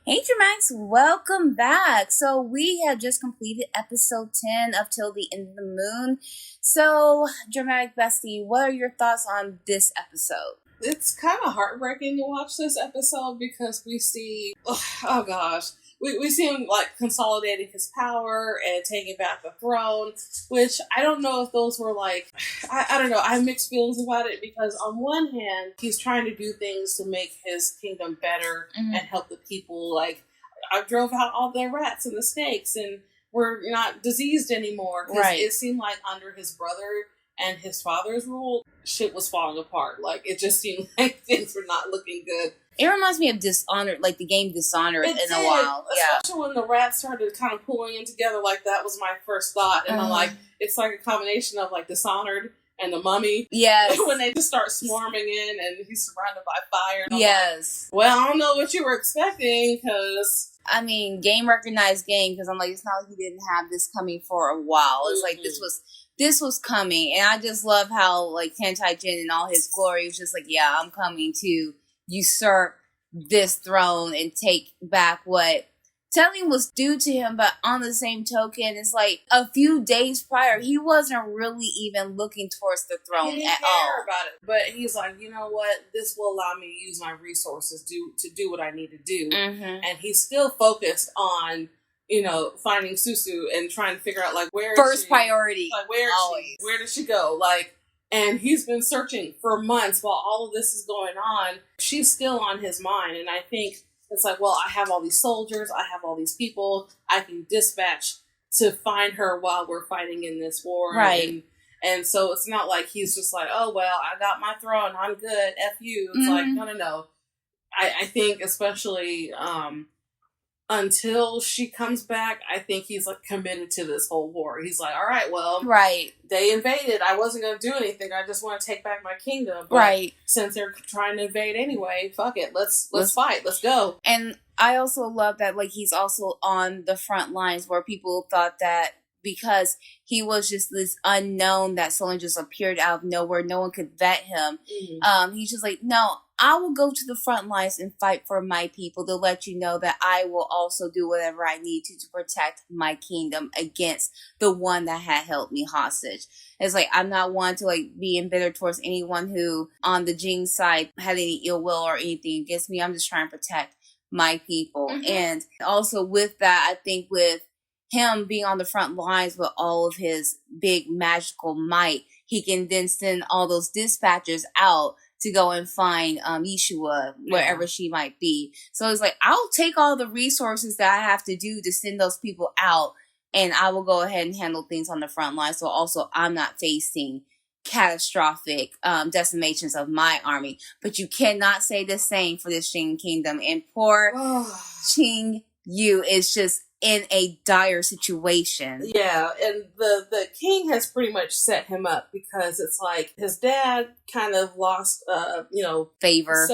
Hey Dramax, welcome back. So we have just completed episode 10 of Till the End of the Moon. So Dramatic Bestie, what are your thoughts on this episode? It's kind of heartbreaking to watch this episode because we see, we see him like consolidating his power and taking back the throne, which I don't know if those were like, I don't know, I have mixed feelings about it because on one hand, he's trying to do things to make his kingdom better and help the people. Like, I drove out all the rats and the snakes and we're not diseased anymore. Right. It seemed like under his brother and his father's rule, shit was falling apart. Like, it just seemed like things were not looking good. It reminds me of Dishonored, like the game Dishonored It in did, a while. Especially when the rats started kind of pulling in together, like that was my first thought. And I'm like, it's like a combination of like Dishonored and The Mummy. Yes. When they just start swarming in and he's surrounded by fire. And I'm yes. like, well, I don't know what you were expecting because... I mean, game recognized game because I'm like, it's not like he didn't have this coming for a while. It's like this was coming, and I just love how like Tentai Jin in all his glory was just like, yeah, I'm coming to usurp this throne and take back what telling was due to him. But on the same token, it's like a few days prior, he wasn't really even looking towards the throne at all. About it, but he's like, you know what? This will allow me to use my resources to do what I need to do, and he's still focused on, you know, finding Susu and trying to figure out like where first is she? Priority, like where does she go? Like, and he's been searching for months while all of this is going on. She's still on his mind, and I think it's like, well, I have all these soldiers, I have all these people I can dispatch to find her while we're fighting in this war, right? And so it's not like he's just like, oh well, I got my throne, I'm good, F you. It's like no. I think especially until she comes back, I think he's like committed to this whole war. He's like, all right, well, they invaded. I wasn't going to do anything. I just want to take back my kingdom. But since they're trying to invade anyway, fuck it. Let's fight. Let's go. And I also love that like he's also on the front lines where people thought that because he was just this unknown that someone just appeared out of nowhere, no one could vet him. He's just like, no, I will go to the front lines and fight for my people to let you know that I will also do whatever I need to protect my kingdom against the one that had held me hostage. It's like, I'm not one to like be embittered towards anyone who on the Jing side had any ill will or anything against me. I'm just trying to protect my people. And also with that, I think with him being on the front lines with all of his big magical might, he can then send all those dispatchers out to go and find Yeshua wherever she might be. So it's like, I'll take all the resources that I have to do to send those people out, and I will go ahead and handle things on the front line. So also, I'm not facing catastrophic decimations of my army. But you cannot say the same for the Qing Kingdom. And poor Qing Yu is just in a dire situation. Yeah, and the king has pretty much set him up because it's like his dad kind of lost favor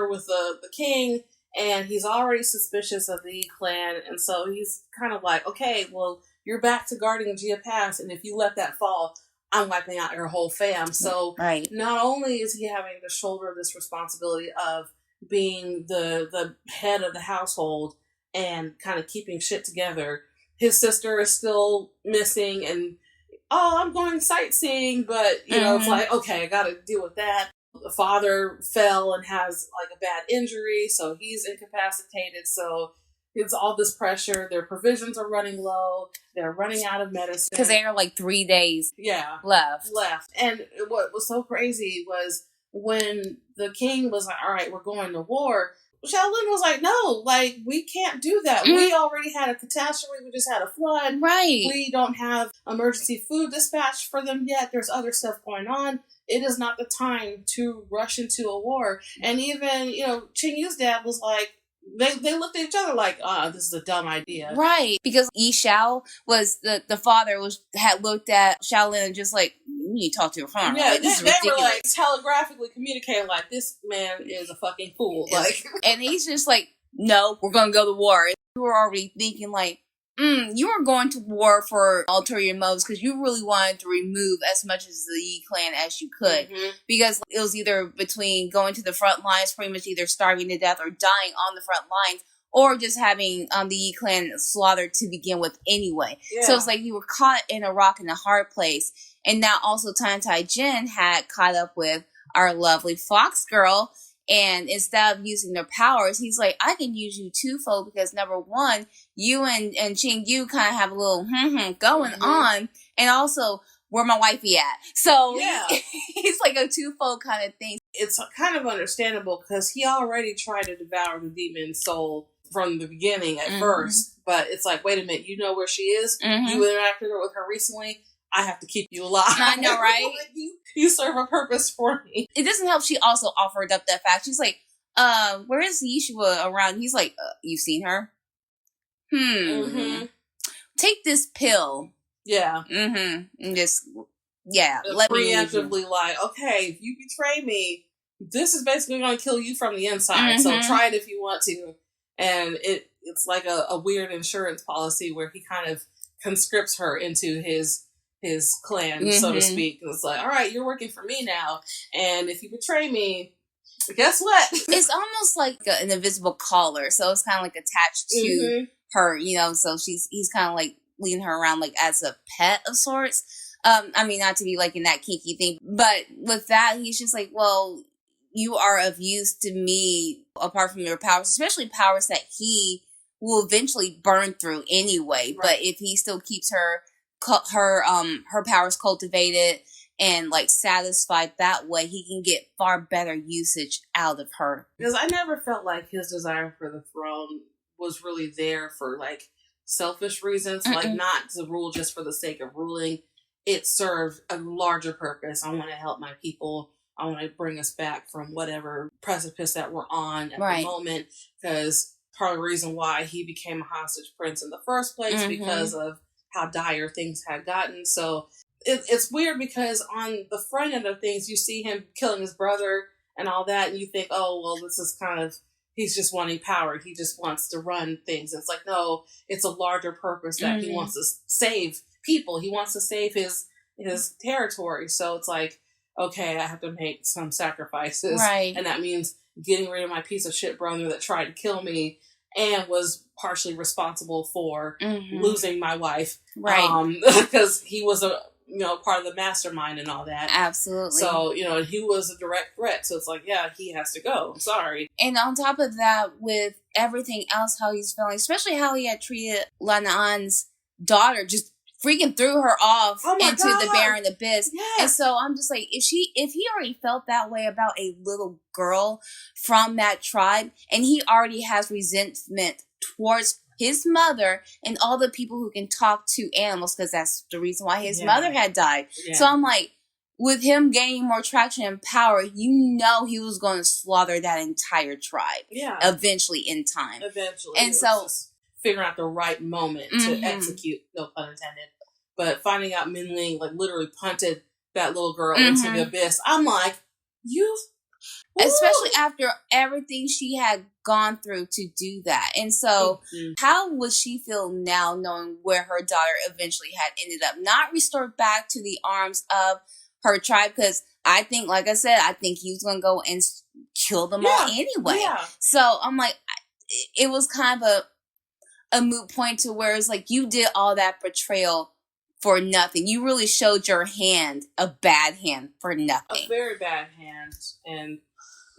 with the king, and he's already suspicious of the Yi clan, and so he's kind of like, okay, well, you're back to guarding Jia Pass, and if you let that fall, I'm wiping out your whole fam. So not only is he having to shoulder this responsibility of being the head of the household and kind of keeping shit together, his sister is still missing, and I'm going sightseeing, but you know, it's like, okay, I gotta deal with that. The father fell and has like a bad injury, so he's incapacitated, so it's all this pressure. Their provisions are running low, they're running out of medicine because they are like 3 days left. And what was so crazy was when the king was like, all right, we're going to war, Shaolin was like, no, like, we can't do that. We already had a catastrophe. We just had a flood. We don't have emergency food dispatched for them yet. There's other stuff going on. It is not the time to rush into a war. And even, you know, Qing Yu's dad was like, they looked at each other like, this is a dumb idea. Because Yi Xiao was, the father had looked at Shaolin and just like, you need to talk to your father. Yeah, like, they were like telegraphically communicating like, this man is a fucking fool. Like, and he's just like, no, we're going to go to war. And we were already thinking like, you were going to war for ulterior motives because you really wanted to remove as much of the Yi clan as you could. Because it was either between going to the front lines, pretty much either starving to death or dying on the front lines, or just having the Yi clan slaughtered to begin with anyway. Yeah. So it's like you were caught in a rock and a hard place. And now also Tai Jin had caught up with our lovely Fox girl. And instead of using their powers, he's like, I can use you twofold because number one, you and Ching Yu kind of have a little going on. And also, where my wifey at? So yeah. He's like a twofold kind of thing. It's kind of understandable because he already tried to devour the demon soul from the beginning at first. But it's like, wait a minute, you know where she is? You interacted with her recently? I have to keep you alive. I know, right? Like, you serve a purpose for me. It doesn't help she also offered up that fact. She's like, where is Yeshua around? He's like, you've seen her? Take this pill. Yeah. And just, yeah. Let preemptively like, okay, if you betray me, this is basically going to kill you from the inside. So try it if you want to. And it's like a weird insurance policy where he kind of conscripts her into his clan, so to speak. It's like, all right, you're working for me now, and if you betray me, guess what? It's almost like an invisible collar, so it's kind of like attached to her, you know. So he's kind of like leading her around like as a pet of sorts. I mean, not to be like in that kinky thing, but with that, he's just like, well, you are of use to me apart from your powers, especially powers that he will eventually burn through anyway. Right. But if he still keeps her powers cultivated and like satisfied that way, he can get far better usage out of her. Because I never felt like his desire for the throne was really there for like selfish reasons, like not to rule just for the sake of ruling. It served a larger purpose. I want to help my people. I want to bring us back from whatever precipice that we're on at the moment. Because part of the reason why he became a hostage prince in the first place because of how dire things had gotten. So it's weird because on the front end of things, you see him killing his brother and all that, and you think, oh, well, this is kind of, he's just wanting power. He just wants to run things. It's like, no, it's a larger purpose that he wants to save people. He wants to save his territory. So it's like, okay, I have to make some sacrifices. Right. And that means getting rid of my piece of shit brother that tried to kill me and was partially responsible for losing my wife. Right. Because he was part of the mastermind and all that. Absolutely. So, he was a direct threat. So it's like, yeah, he has to go. I'm sorry. And on top of that, with everything else, how he's feeling, especially how he had treated Lanan's daughter, just freaking threw her off into the barren abyss. Yes. And so I'm just like, if he already felt that way about a little girl from that tribe, and he already has resentment towards his mother and all the people who can talk to animals, because that's the reason why his mother had died. Yeah. So I'm like, with him gaining more traction and power, he was going to slaughter that entire tribe. Yeah. Eventually in time. Eventually. And so figuring out the right moment to execute, no pun intended. But finding out Min Ling like literally punted that little girl into the abyss, I'm like, especially after everything she had gone through to do that. And so how would she feel now knowing where her daughter eventually had ended up? Not restored back to the arms of her tribe, because I think, like I said, I think he was going to go and kill them all anyway. Yeah. So I'm like, it was kind of a moot point to where it's like, you did all that betrayal for nothing. You really showed your hand, a bad hand, for nothing. A very bad hand. And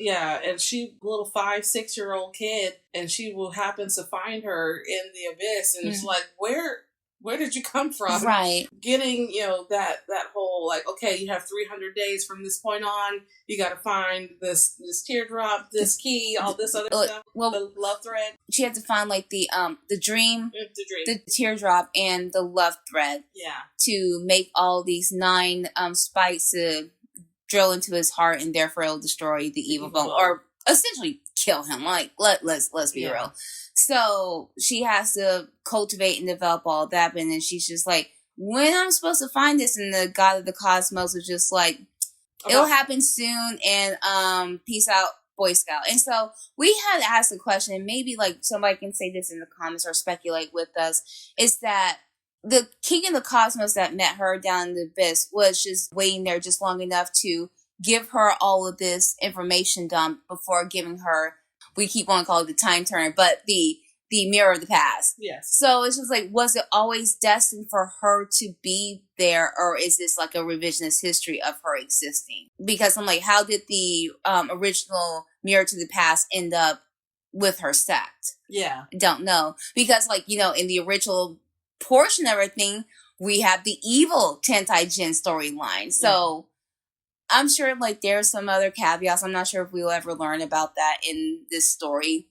and she, little 5-6-year-old kid, and she will happen to find her in the abyss, and it's like, where did you come from? Right. Getting, that whole, like, okay, you have 300 days from this point on, you gotta find this teardrop, this key, all this other stuff, the love thread. She had to find, like, the dream, the teardrop, and the love thread. Yeah. To make all these 9 spikes to drill into his heart, and therefore it'll destroy the evil bone, or essentially kill him. Like, let's be real. So she has to cultivate and develop all that, and then she's just like, when I'm supposed to find this? And the god of the cosmos is just like, it'll happen soon, and peace out, Boy Scout. And so we had asked a question, and maybe like somebody can say this in the comments or speculate with us, is that the king of the cosmos that met her down in the abyss was just waiting there just long enough to give her all of this information dump before giving her, we keep on calling it the time turn, but the the mirror of the past. Yes. So it's just like, was it always destined for her to be there, or is this like a revisionist history of her existing? Because I'm like, how did the original mirror to the past end up with her sect? Yeah. Don't know. Because like, you know, in the original portion of everything, we have the evil Tentai-Jin storyline. So I'm sure like there's some other caveats. I'm not sure if we'll ever learn about that in this story,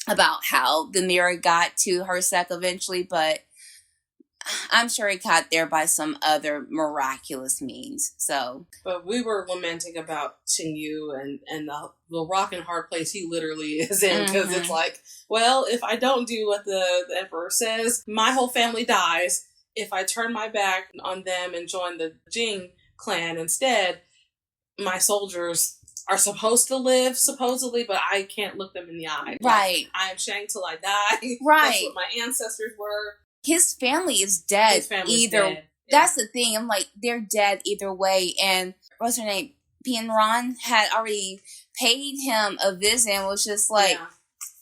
about how the mirror got to her sect eventually, but I'm sure it got there by some other miraculous means. So, but we were lamenting about Xingyu and the rock and hard place he literally is in, because it's like, well, if I don't do what the emperor says, my whole family dies. If I turn my back on them and join the Jing clan instead, my soldiers are supposed to live, supposedly, but I can't look them in the eye. Right. Like, I am Shang till I die. Right. That's what my ancestors were. His family is dead. His family's either. Dead. That's the thing. I'm like, they're dead either way. And what's her name? Pianron had already paid him a visit and was just like,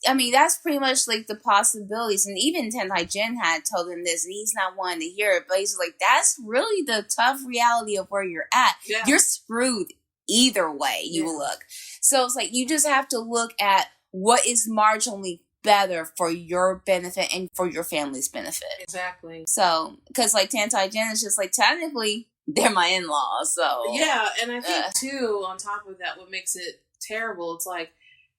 I mean, that's pretty much like the possibilities. And even Tentai-Jin had told him this, and he's not wanting to hear it, but he's like, that's really the tough reality of where you're at. Yeah. You're screwed either way you look. So it's like, you just have to look at what is marginally better for your benefit and for your family's benefit. Exactly. So, because like Tentai-Jin is just like, technically, they're my in-laws, so. Yeah, and I think too, on top of that, what makes it terrible, it's like,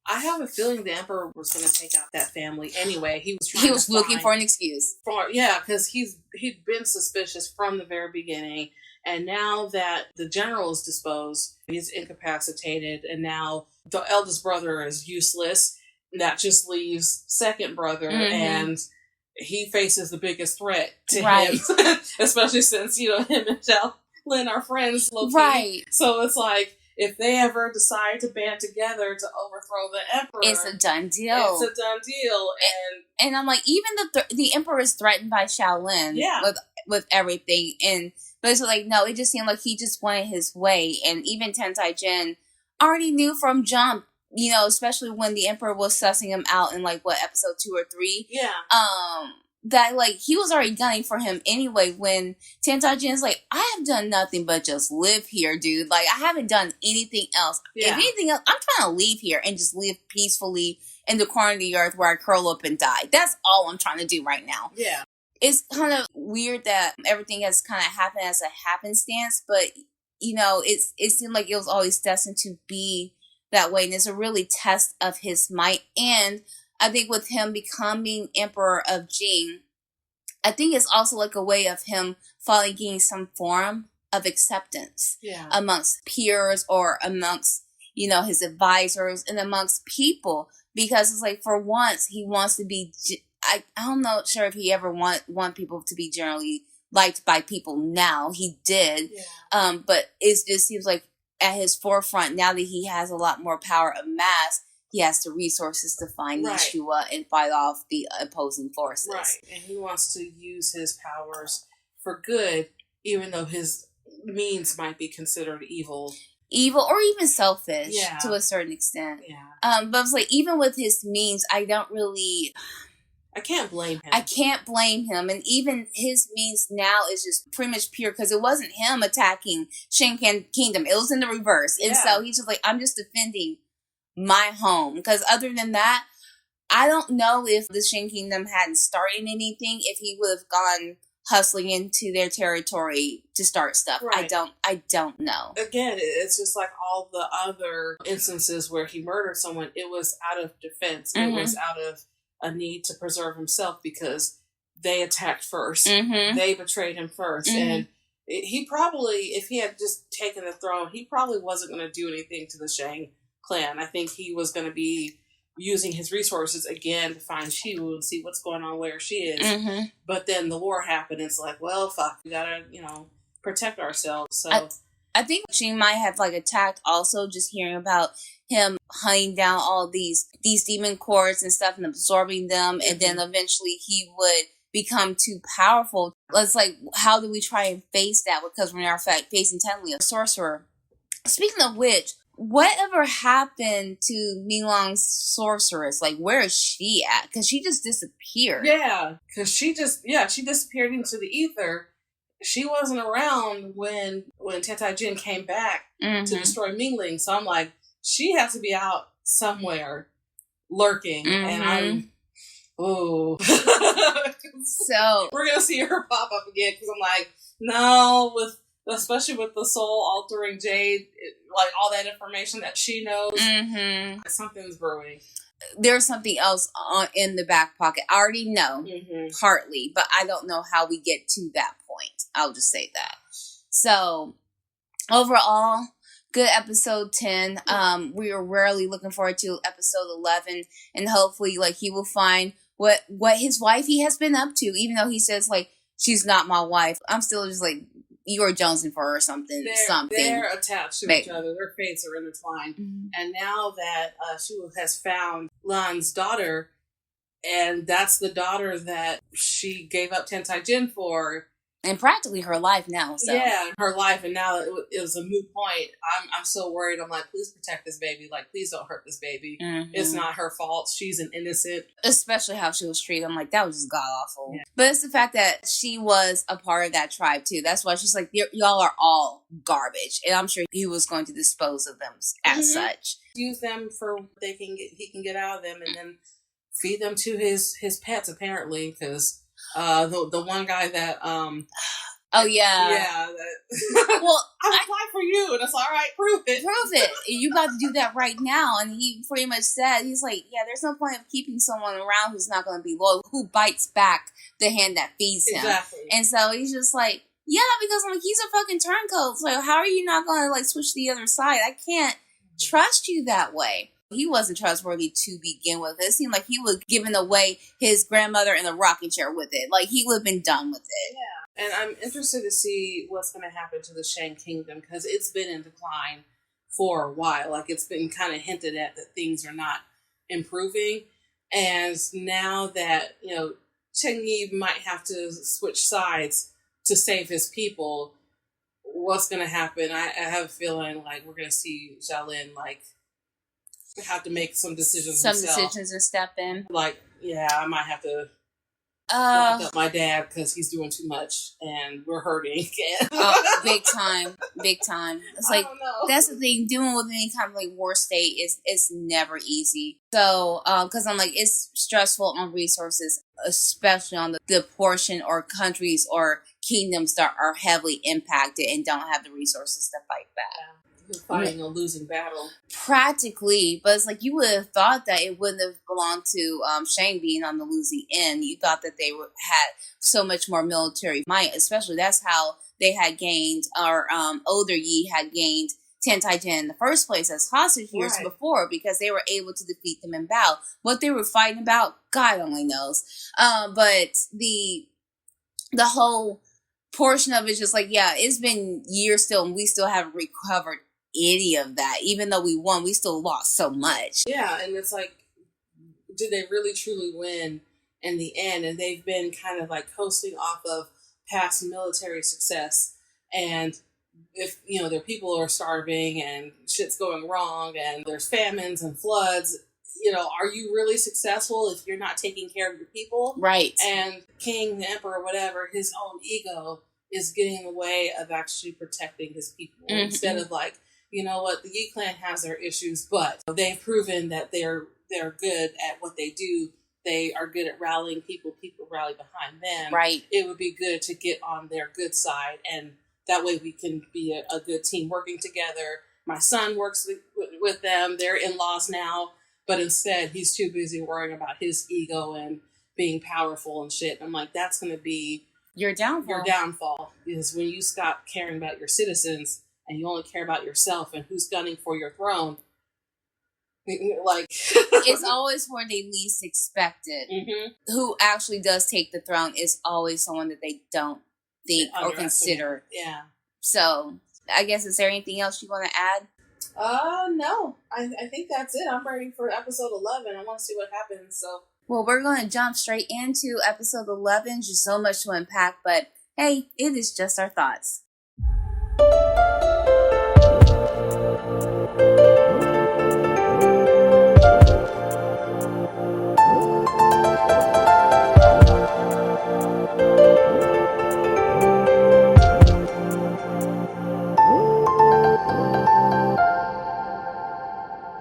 I have a feeling the emperor was going to take out that family anyway. He was looking for an excuse. Because he'd been suspicious from the very beginning. And now that the general is disposed, he's incapacitated, and now the eldest brother is useless. That just leaves second brother, and he faces the biggest threat to him. Especially since, you know, him and Shaolin are friends, low-key. Right. So it's like, if they ever decide to band together to overthrow the emperor, it's a done deal. It's a done deal. And I'm like, even the emperor is threatened by Shaolin with everything. But it's like, no, it just seemed like he just wanted his way. And even Tentai-Jin already knew from jump, you know, especially when the emperor was sussing him out in like, what, episode 2 or 3? Yeah. That like, he was already gunning for him anyway, when Tentai-Jin's like, I have done nothing but just live here, dude. Like, I haven't done anything else. Yeah. If anything else, I'm trying to leave here and just live peacefully in the corner of the earth where I curl up and die. That's all I'm trying to do right now. Yeah. It's kind of weird that everything has kind of happened as a happenstance, but, you know, it seemed like it was always destined to be that way. And it's a really test of his might. And I think with him becoming emperor of Jing, I think it's also like a way of him finally getting some form of acceptance amongst peers or amongst, you know, his advisors and amongst people. Because it's like, for once, he wants to be, I'm not sure if he ever want people to be generally liked by people now. He did. Yeah. But it just seems like at his forefront, now that he has a lot more power of mass, he has the resources to find Yeshua and fight off the opposing forces. Right. And he wants to use his powers for good, even though his means might be considered evil. Evil or even selfish to a certain extent. Yeah. But it's like, even with his means, I can't blame him. I can't blame him. And even his means now is just pretty much pure, because it wasn't him attacking Shinken Kingdom. It was in the reverse. And so he's just like, I'm just defending my home. Because other than that, I don't know if the Shin Kingdom hadn't started anything, if he would have gone hustling into their territory to start stuff. Right. I don't know. Again, it's just like all the other instances where he murdered someone. It was out of defense. It was out of a need to preserve himself, because they attacked first. They betrayed him first. And he probably, if he had just taken the throne, he probably wasn't going to do anything to the Shang clan. I think he was going to be using his resources again to find Shiwu and see what's going on where she is. But then the war happened. It's like, well, fuck, we gotta, protect ourselves. So I think she might have like attacked also, just hearing about him hunting down all these demon cores and stuff and absorbing them, and then eventually he would become too powerful. It's like, how do we try and face that? Because we're in fact facing technically a sorcerer. Speaking of which, whatever happened to Milong's sorceress? Like, where is she at? Because she just disappeared. Yeah, because she disappeared into the ether. She wasn't around when Tentai Jin came back to destroy Mingling. So I'm like, she has to be out somewhere lurking. And I'm, ooh. So we're going to see her pop up again because I'm like, no, especially with the soul altering jade, like all that information that she knows, something's brewing. There's something else in the back pocket. I already know, partly, but I don't know how we get to that point. I'll just say that. So, overall, good episode 10. We are really looking forward to episode 11, and hopefully, like, he will find what his wifey has been up to, even though he says, like, she's not my wife. I'm still just like, you're jonesing for her or something. They're attached to each other. Their fates are intertwined. And now that she has found Lan's daughter, and that's the daughter that she gave up Tentai Jin for. And practically her life now. So. Yeah, her life. And now it was a moot point. I'm so worried. I'm like, please protect this baby. Like, please don't hurt this baby. It's not her fault. She's an innocent. Especially how she was treated. I'm like, that was just god-awful. Yeah. But it's the fact that she was a part of that tribe, too. That's why she's like, y'all are all garbage. And I'm sure he was going to dispose of them as such. Use them for what he can get out of them, and then feed them to his pets, apparently, because... the one guy that well, I applied for you, and it's all right. Prove it. You got to do that right now. And he pretty much said, he's like, yeah, there's no point of keeping someone around who's not going to be loyal, who bites back the hand that feeds him. Exactly. And so he's just like, yeah, because I'm like, he's a fucking turncoat. So how are you not going to like switch the other side? I can't trust you that way. He wasn't trustworthy to begin with. It seemed like he was giving away his grandmother in the rocking chair with it. Like, he would have been done with it. Yeah. And I'm interested to see what's going to happen to the Shang Kingdom, because it's been in decline for a while. Like, it's been kind of hinted at that things are not improving. And now that, Cheng Yi might have to switch sides to save his people, what's going to happen? I have a feeling like we're going to see Xiaolin, like, have to make some decisions decisions and step in. Like, yeah, I might have to lock up my dad because he's doing too much and we're hurting. Big time. It's like, that's the thing, dealing with any kind of like war state is never easy. So because I'm like, it's stressful on resources, especially on the portion or countries or kingdoms that are heavily impacted and don't have the resources to fight back. Yeah. Fighting a losing battle. Practically, but it's like you would have thought that it wouldn't have belonged to Shang being on the losing end. You thought that they had so much more military might, especially that's how they had gained, or older Yi had gained Tentai Jin in the first place as hostage years before, because they were able to defeat them in battle. What they were fighting about, God only knows. But the whole portion of it is just like, yeah, it's been years still, and we still haven't recovered any of that. Even though we won, we still lost so much. Yeah, and it's like, did they really truly win in the end? And they've been kind of like coasting off of past military success. And if, their people are starving and shit's going wrong and there's famines and floods, are you really successful if you're not taking care of your people? Right. And king, the emperor, whatever, his own ego is getting in the way of actually protecting his people. Instead of like, you know what, the Yi clan has their issues, but they've proven that they're good at what they do. They are good at rallying people. People rally behind them. Right. It would be good to get on their good side, and that way we can be a good team working together. My son works with them. They're in-laws now, but instead he's too busy worrying about his ego and being powerful and shit. I'm like, that's going to be your downfall. Your downfall is when you stop caring about your citizens and you only care about yourself and who's gunning for your throne. Like, it's always where they least expect it. Who actually does take the throne is always someone that they don't think or consider. Yeah. So, I guess, is there anything else you want to add? No. I think that's it. I'm ready for episode 11. I want to see what happens. So. Well, we're going to jump straight into episode 11. Just so much to unpack, but hey, it is just our thoughts.